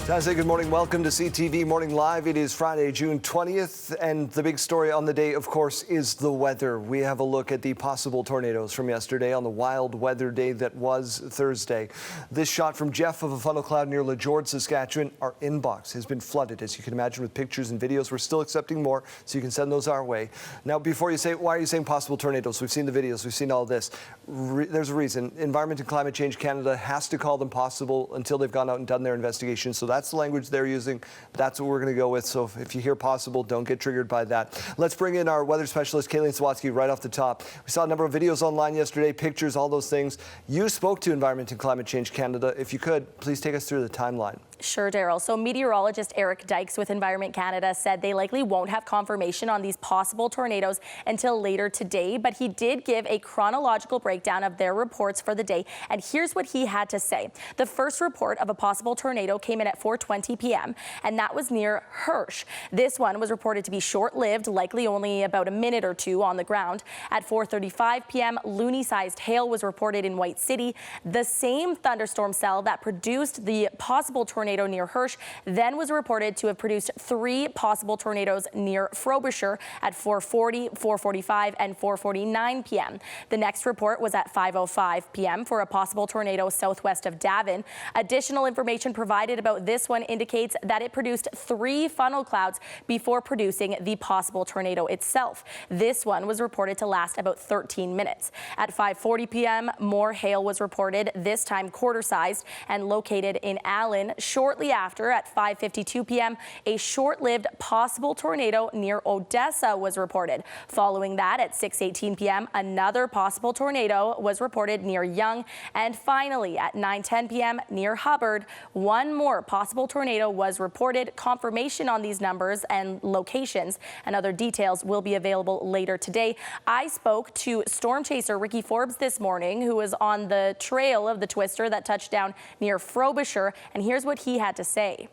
I say good morning. Welcome to CTV Morning Live. It is Friday, June 20th, and the big story on the day, of course, is the weather. We have a look at the possible tornadoes from yesterday on the wild weather day that was Thursday. This shot from Jeff of a funnel cloud near LaJorde, Saskatchewan. Our inbox has been flooded, as you can imagine, with pictures and videos. We're still accepting more, so you can send those our way. Now, before you say, why are you saying possible tornadoes? We've seen the videos. We've seen all this. There's a reason. Environment and Climate Change Canada has to call them possible until they've gone out and done their investigation. So that's the language they're using. That's what we're going to go with. So if you hear possible, don't get triggered by that. Let's bring in our weather specialist, Kayleen Sawatzky, right off the top. We saw a number of videos online yesterday, pictures, all those things. You spoke to Environment and Climate Change Canada. If you could, please take us through the timeline. Sure, Daryl. So meteorologist Eric Dykes with Environment Canada said they likely won't have confirmation on these possible tornadoes until later today, but he did give a chronological breakdown of their reports for the day, and here's what he had to say. The first report of a possible tornado came in at 4:20 p.m., and that was near Hirsch. This one was reported to be short-lived, likely only about a minute or two on the ground. At 4:35 p.m., loony-sized hail was reported in White City. The same thunderstorm cell that produced the possible tornado near Hirsch then was reported to have produced 3 possible tornadoes near Frobisher at 4:40, 4:45, and 4:49 p.m. The next report was at 5:05 p.m. for a possible tornado southwest of Davin. Additional information provided about this one indicates that it produced 3 funnel clouds before producing the possible tornado itself. This one was reported to last about 13 minutes. At 5:40 p.m., more hail was reported, this time quarter-sized and located in Allen. Shortly after, at 5:52 p.m., a short-lived possible tornado near Odessa was reported. Following that, at 6:18 p.m., another possible tornado was reported near Young. And finally, at 9:10 p.m., near Hubbard, one more possible tornado was reported. Confirmation on these numbers and locations and other details will be available later today. I spoke to storm chaser Ricky Forbes this morning, who was on the trail of the twister that touched down near Frobisher, and here's what he had to say.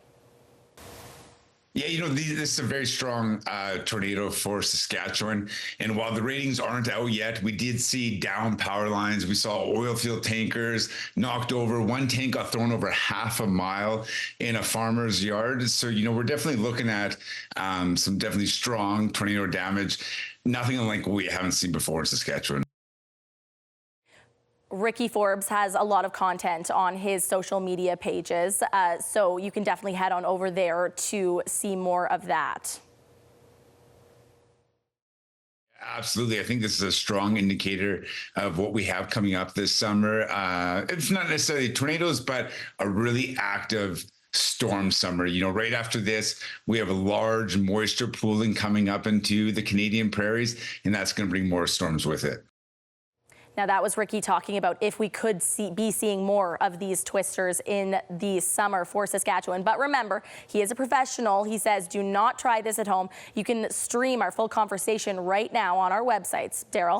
Yeah, this is a very strong tornado for Saskatchewan. And while the ratings aren't out yet, we did see down power lines. We saw oil field tankers knocked over. One tank got thrown over half a mile in a farmer's yard. So, we're definitely looking at some definitely strong tornado damage. Nothing like what we haven't seen before in Saskatchewan. Ricky Forbes has a lot of content on his social media pages, so you can definitely head on over there to see more of that. Absolutely. I think this is a strong indicator of what we have coming up this summer. It's not necessarily tornadoes, but a really active storm summer. Right after this, we have a large moisture pooling coming up into the Canadian prairies, and that's going to bring more storms with it. Now, that was Ricky talking about if we could be seeing more of these twisters in the summer for Saskatchewan. But remember, he is a professional. He says, do not try this at home. You can stream our full conversation right now on our websites. Daryl?